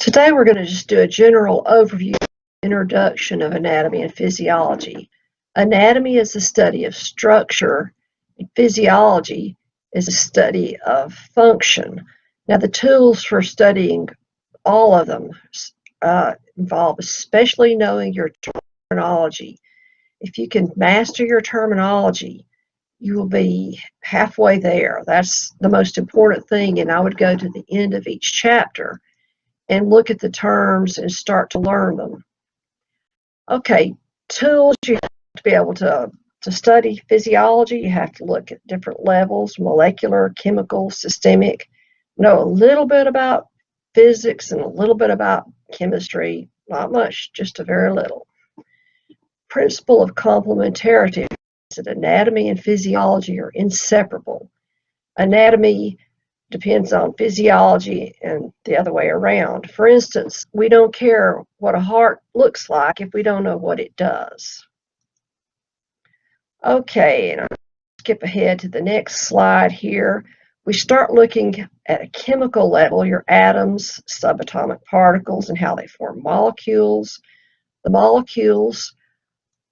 Today we're going to just do a general overview, introduction of anatomy and physiology. Anatomy is the study of structure, and physiology is a study of function. Now the tools for studying all of them involve especially knowing your terminology. If you can master your terminology, you will be halfway there. That's the most important thing, and I would go to the end of each chapter and look at the terms and start to learn them. Okay, tools. You have to be able to study physiology. You have to look at different levels: molecular, chemical, systemic, know a little bit about physics and a little bit about chemistry. Not much, just a very little. Principle of complementarity is that anatomy and physiology are inseparable. Anatomy depends on physiology and the other way around. For instance, we don't care what a heart looks like if we don't know what it does. Okay, and I'll skip ahead to the next slide here. We start looking at a chemical level, your atoms, subatomic particles, and how they form molecules. The molecules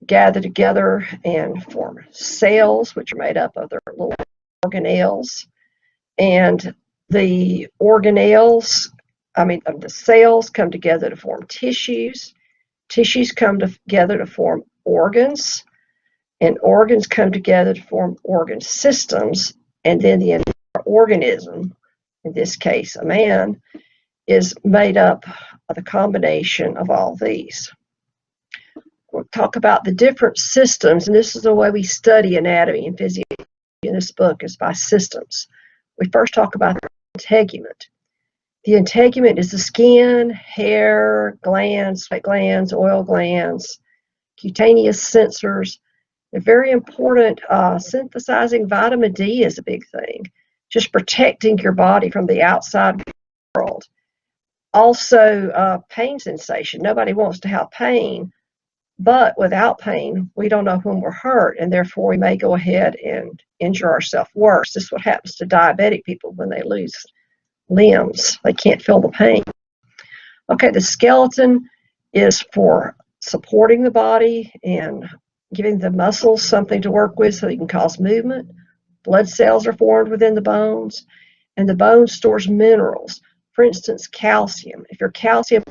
gather together and form cells, which are made up of their little organelles. And the cells come together to form tissues. Tissues come together to form organs. And organs come together to form organ systems. And then the entire organism, in this case a man, is made up of the combination of all these. We'll talk about the different systems, and this is the way we study anatomy and physiology in this book, is by systems. We first talk about the integument. The integument is the skin, hair, glands, sweat glands, oil glands, cutaneous sensors. They're very important. Synthesizing vitamin D is a big thing, just protecting your body from the outside world. Also, pain sensation. Nobody wants to have pain, but without pain, we don't know when we're hurt, and therefore we may go ahead and injure ourselves worse. This is what happens to diabetic people when they lose limbs. They can't feel the pain. Okay, the skeleton is for supporting the body and giving the muscles something to work with so they can cause movement. Blood cells are formed within the bones, and the bone stores minerals. For instance, calcium. If your calcium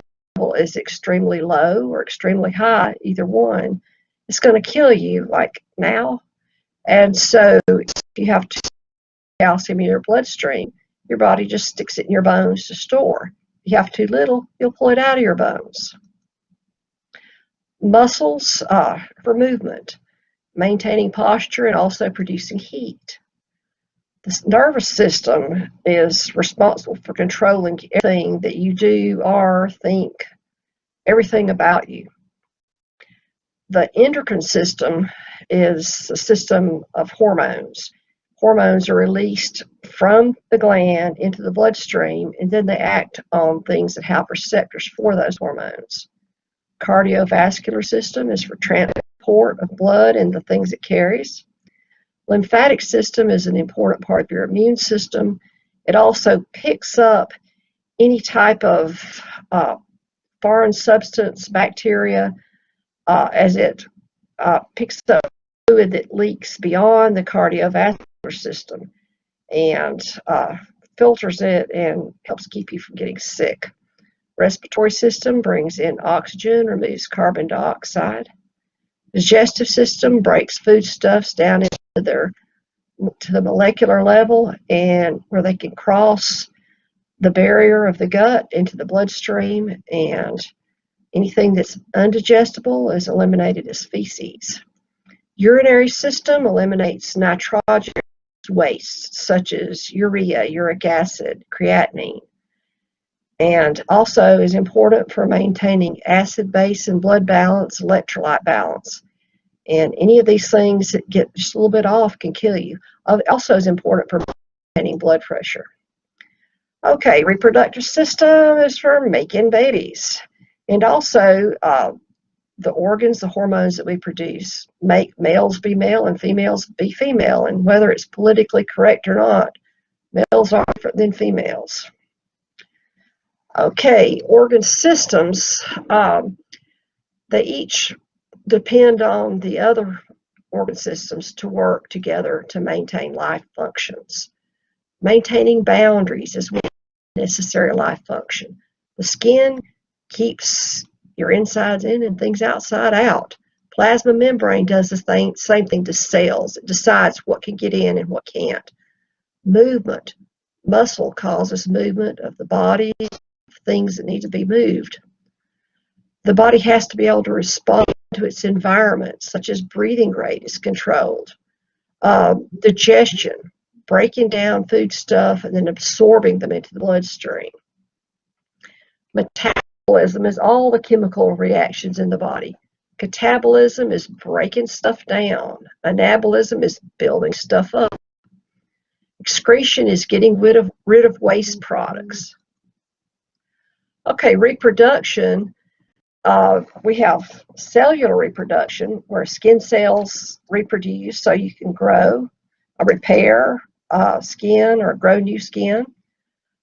is extremely low or extremely high, either one, it's going to kill you like now. And so if you have too much calcium in your bloodstream, your body just sticks it in your bones to store. If you have too little, you'll pull it out of your bones. Muscles for movement, maintaining posture, and also producing heat. The nervous system is responsible for controlling everything that you do or think, everything about you. The endocrine system is a system of hormones. Hormones are released from the gland into the bloodstream, and then they act on things that have receptors for those hormones. Cardiovascular system is for transport of blood and the things it carries. Lymphatic system is an important part of your immune system. It also picks up any type of foreign substance, bacteria, as it picks up fluid that leaks beyond the cardiovascular system and filters it and helps keep you from getting sick. Respiratory system brings in oxygen, removes carbon dioxide. Digestive system breaks foodstuffs down to the molecular level, and where they can cross the barrier of the gut into the bloodstream, and anything that's undigestible is eliminated as feces. Urinary system eliminates nitrogenous wastes such as urea, uric acid, creatinine, and also is important for maintaining acid, base, and blood balance, electrolyte balance. And any of these things that get just a little bit off can kill you. Also is important for maintaining blood pressure. Okay, reproductive system is for making babies. And also the organs, the hormones that we produce make males be male and females be female. And whether it's politically correct or not, males are different than females. Okay, organ systems, they each depend on the other organ systems to work together to maintain life functions. Maintaining boundaries is one necessary life function. The skin keeps your insides in and things outside out. Plasma membrane does the same thing to cells. It decides what can get in and what can't. Movement. Muscle causes movement of the body, things that need to be moved. The body has to be able to respond to its environment, such as breathing rate is controlled. Digestion, breaking down food stuff and then absorbing them into the bloodstream. Metabolism is all the chemical reactions in the body. Catabolism is breaking stuff down. Anabolism is building stuff up. Excretion is getting rid of waste products. Okay, reproduction. We have cellular reproduction, where skin cells reproduce so you can grow, repair skin or grow new skin,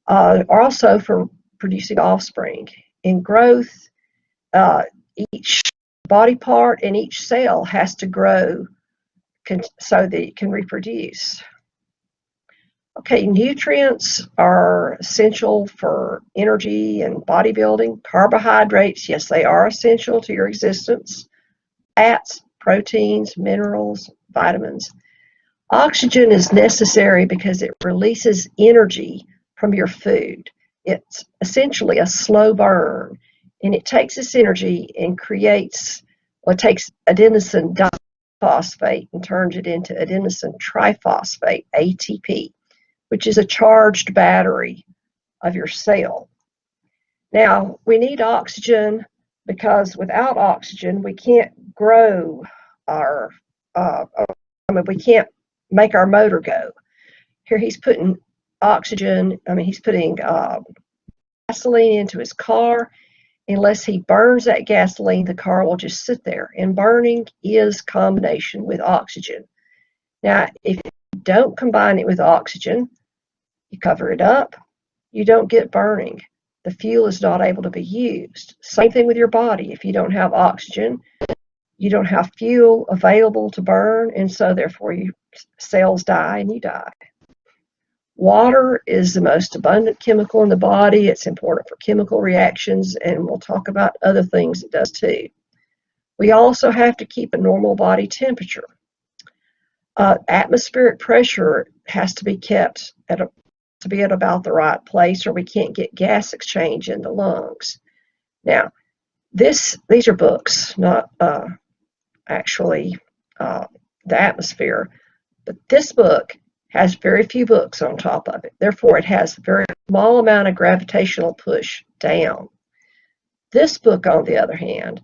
also for producing offspring. In growth, each body part and each cell has to grow so that it can reproduce. Okay, nutrients are essential for energy and bodybuilding. Carbohydrates, yes, they are essential to your existence. Fats, proteins, minerals, vitamins. Oxygen is necessary because it releases energy from your food. It's essentially a slow burn, and it takes this energy and creates, well, it takes adenosine diphosphate and turns it into adenosine triphosphate, ATP, which is a charged battery of your cell. Now, we need oxygen because without oxygen, we can't grow we can't make our motor go. Here he's putting he's putting gasoline into his car. Unless he burns that gasoline, the car will just sit there. And burning is combination with oxygen. Now, if you don't combine it with oxygen, you cover it up, you don't get burning. The fuel is not able to be used. Same thing with your body. If you don't have oxygen, you don't have fuel available to burn, and so therefore your cells die and you die. Water is the most abundant chemical in the body. It's important for chemical reactions, and we'll talk about other things it does too. We also have to keep a normal body temperature. Atmospheric pressure has to be kept at about the right place, or we can't get gas exchange in the lungs. Now, these are books, not actually the atmosphere, but this book has very few books on top of it. Therefore, it has a very small amount of gravitational push down. This book, on the other hand,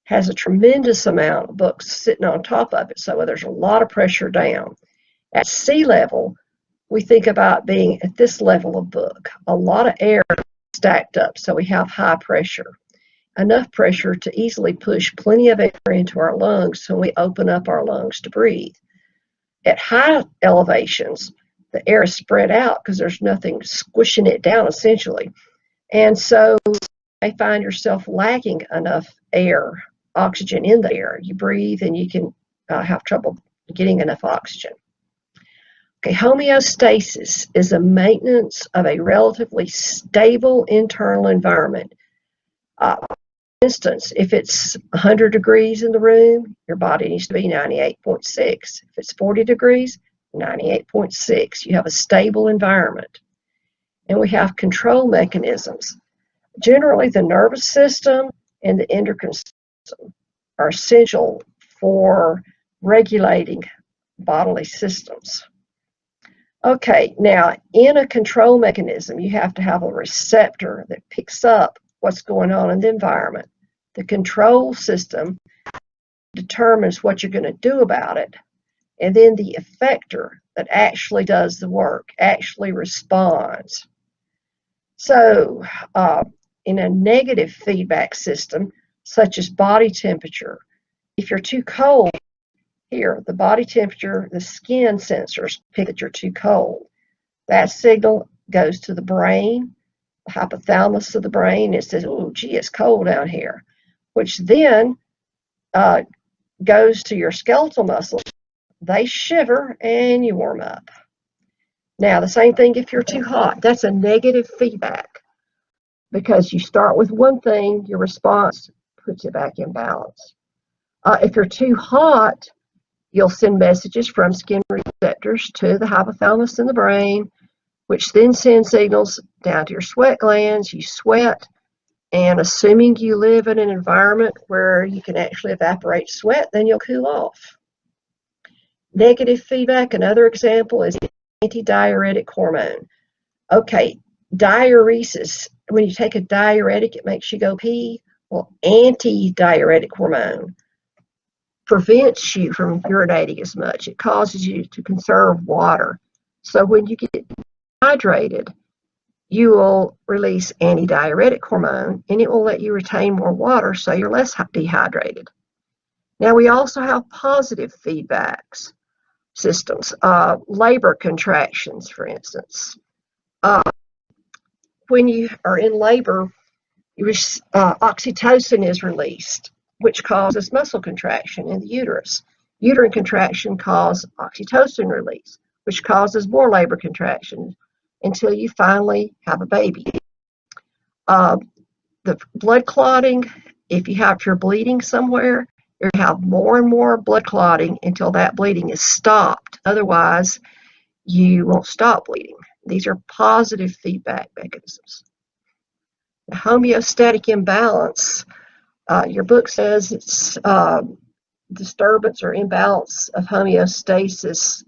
has a tremendous amount of books sitting on top of it, so there's a lot of pressure down. At sea level, we think about being at this level of book. A lot of air stacked up, so we have high pressure. Enough pressure to easily push plenty of air into our lungs when we open up our lungs to breathe. At high elevations, the air is spread out because there's nothing squishing it down, essentially. And so you find yourself lacking enough air, oxygen in the air. You breathe and you can have trouble getting enough oxygen. Okay, homeostasis is a maintenance of a relatively stable internal environment. For instance, if it's 100 degrees in the room, your body needs to be 98.6. If it's 40 degrees, 98.6. You have a stable environment. And we have control mechanisms. Generally, the nervous system and the endocrine system are essential for regulating bodily systems. Okay, now in a control mechanism, you have to have a receptor that picks up what's going on in the environment. The control system determines what you're going to do about it, and then the effector that actually does the work actually responds. So in a negative feedback system, such as body temperature, if you're too cold, here, the body temperature, the skin sensors pick that you're too cold. That signal goes to the brain. hypothalamus of the brain. It says, oh, gee, it's cold down here, which then goes to your skeletal muscles. They shiver and you warm up. Now, the same thing if you're too hot. That's a negative feedback because you start with one thing, your response puts it back in balance. If you're too hot, you'll send messages from skin receptors to the hypothalamus in the brain, which then sends signals down to your sweat glands. You sweat, and assuming you live in an environment where you can actually evaporate sweat, then you'll cool off. Negative feedback, another example is antidiuretic hormone. Okay, diuresis, when you take a diuretic, it makes you go pee. Well, antidiuretic hormone prevents you from urinating as much. It causes you to conserve water. So when you get dehydrated, you will release antidiuretic hormone, and it will let you retain more water so you're less dehydrated. Now, we also have positive feedbacks systems, labor contractions, for instance. When you are in labor, oxytocin is released, which causes muscle contraction in the uterus. Uterine contraction causes oxytocin release, which causes more labor contraction until you finally have a baby. The blood clotting, if you're bleeding somewhere, you have more and more blood clotting until that bleeding is stopped. Otherwise, you won't stop bleeding. These are positive feedback mechanisms. The homeostatic imbalance, your book says it's disturbance or imbalance of homeostasis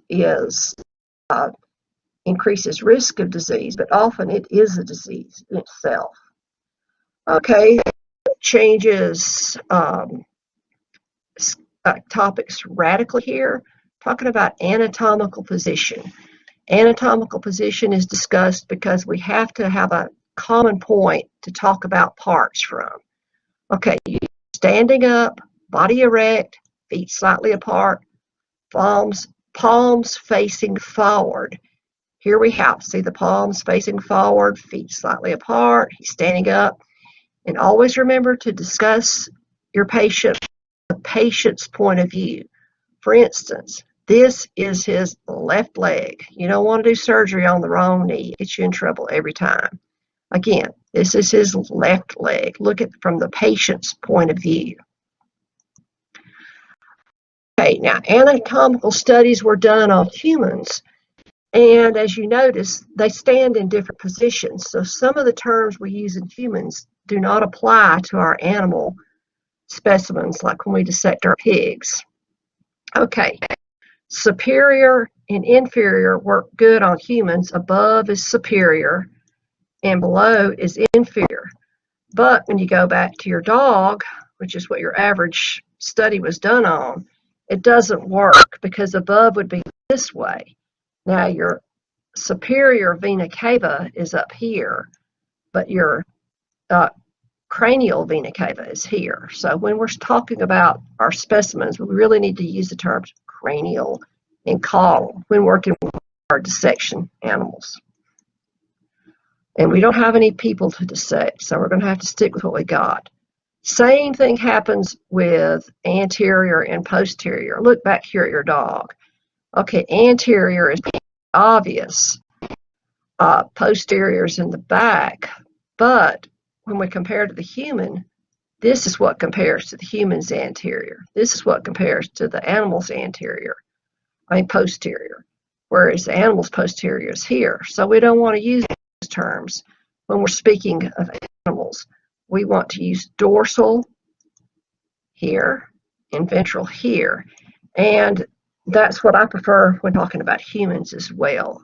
increases risk of disease, but often it is a disease in itself. Okay, changes topics radically here, talking about anatomical position. Anatomical position is discussed because we have to have a common point to talk about parts from. Okay, standing up, body erect, feet slightly apart, palms facing forward. Here we have, see the palms facing forward, feet slightly apart, he's standing up. And always remember to discuss the patient's point of view. For instance, this is his left leg. You don't want to do surgery on the wrong knee. It gets you in trouble every time. Again, this is his left leg. Look at from the patient's point of view. Okay, now anatomical studies were done on humans, and as you notice, they stand in different positions. So some of the terms we use in humans do not apply to our animal specimens, like when we dissect our pigs. Okay, superior and inferior work good on humans. Above is superior and below is inferior. But when you go back to your dog, which is what your average study was done on, it doesn't work because above would be this way. Now your superior vena cava is up here, but your cranial vena cava is here. So when we're talking about our specimens, we really need to use the terms cranial and caudal when working with our dissection animals. And we don't have any people to dissect, so we're going to have to stick with what we got. Same thing happens with anterior and posterior. Look back here at your dog. Okay, anterior is obvious. Posterior is in the back, but when we compare to the human, this is what compares to the human's anterior. This is what compares to the animal's posterior, whereas the animal's posterior is here. So we don't want to use those terms when we're speaking of animals. We want to use dorsal here and ventral here. And that's what I prefer when talking about humans as well.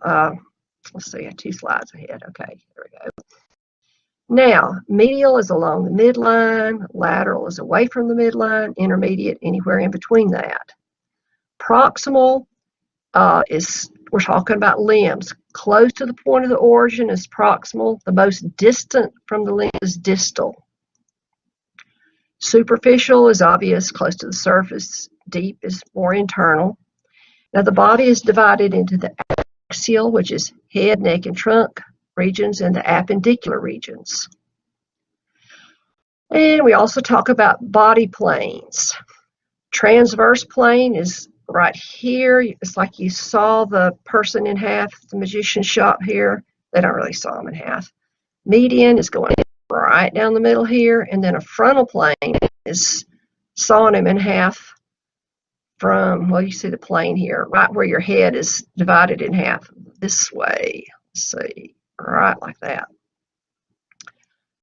Let's see, I have 2 slides ahead. Okay, there we go. Now, medial is along the midline, lateral is away from the midline, intermediate anywhere in between that. Proximal we're talking about limbs. Close to the point of the origin is proximal. The most distant from the limb is distal. Superficial is obvious, close to the surface. Deep is more internal. Now the body is divided into the axial, which is head, neck, and trunk. regions and the appendicular regions. And we also talk about body planes. Transverse plane is right here. It's like you saw the person in half, the magician shop here. They don't really saw him in half. Median is going right down the middle here, and then a frontal plane is sawing him in half from, well, you see the plane here, right where your head is divided in half this way. Let's see, right like that.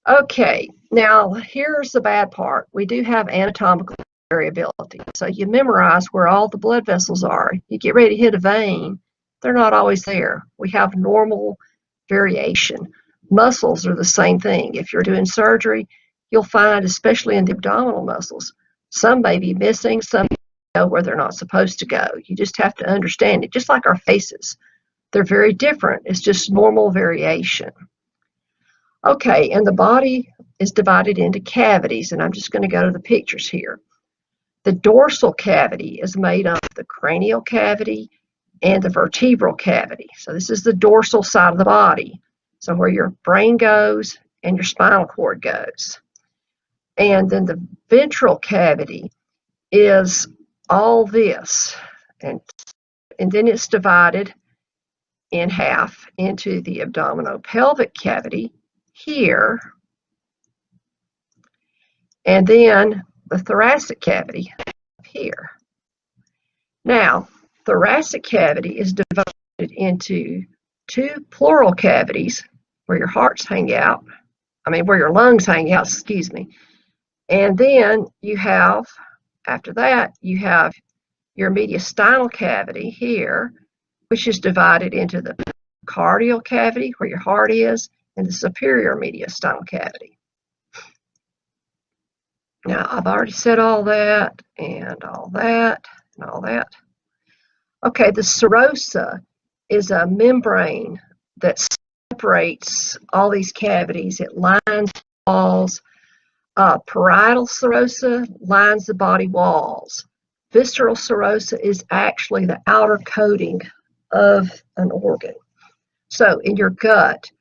Okay, now here's the bad part. We do have anatomical variability. So you memorize where all the blood vessels are. You get ready to hit a vein, they're not always there. We have normal variation. Muscles are the same thing. If you're doing surgery, you'll find, especially in the abdominal muscles, some may be missing, some go where they're not supposed to go. You just have to understand it, just like our faces. They're very different. It's just normal variation. Okay, and the body is divided into cavities, and I'm just going to go to the pictures here. The dorsal cavity is made up of the cranial cavity and the vertebral cavity. So this is the dorsal side of the body. So where your brain goes and your spinal cord goes. And then the ventral cavity is all this. And then it's divided in half into the abdominopelvic cavity here, and then the thoracic cavity here. Now, thoracic cavity is divided into two pleural cavities where your hearts hang out, where your lungs hang out, excuse me. And then you have, after that, you have your mediastinal cavity here, which is divided into the cardial cavity where your heart is, and the superior mediastinal cavity. Now, I've already said all that, and all that, and all that. Okay, the serosa is a membrane that separates all these cavities. It lines walls. Parietal serosa lines the body walls. Visceral serosa is actually the outer coating of an organ. So in your gut,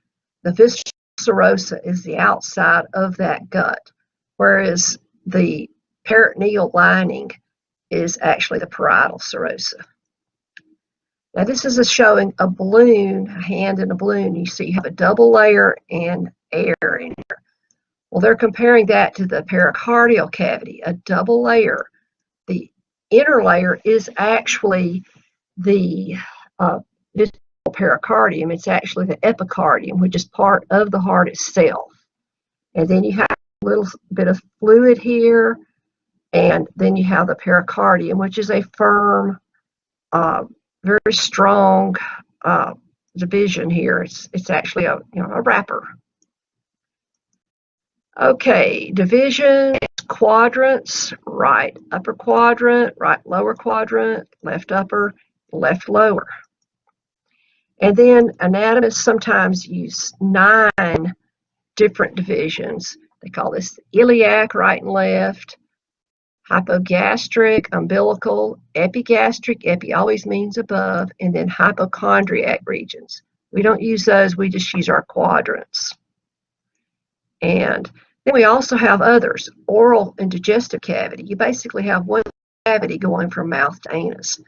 the visceral serosa is the outside of that gut, whereas the peritoneal lining is actually the parietal serosa. Now this is showing a balloon, a hand in a balloon. You see you have a double layer and air in here. Well, they're comparing that to the pericardial cavity, a double layer. The inner layer is actually the visceral pericardium. It's actually the epicardium, which is part of the heart itself. And then you have a little bit of fluid here, and then you have the pericardium, which is a firm, very strong division here. It's actually a wrapper. Okay, division, quadrants, right upper quadrant, right lower quadrant, left upper, left lower. And then anatomists sometimes use 9 different divisions. They call this iliac, right and left, hypogastric, umbilical, epigastric, epi always means above, and then hypochondriac regions. We don't use those, we just use our quadrants. And then we also have others, oral and digestive cavity. You basically have one cavity going from mouth to anus.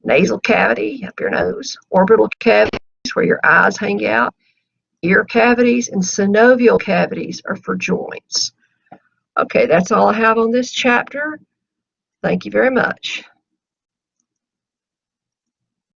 Nasal cavity, up your nose, orbital cavities where your eyes hang out, ear cavities, and synovial cavities are for joints. Okay, that's all I have on this chapter. Thank you very much.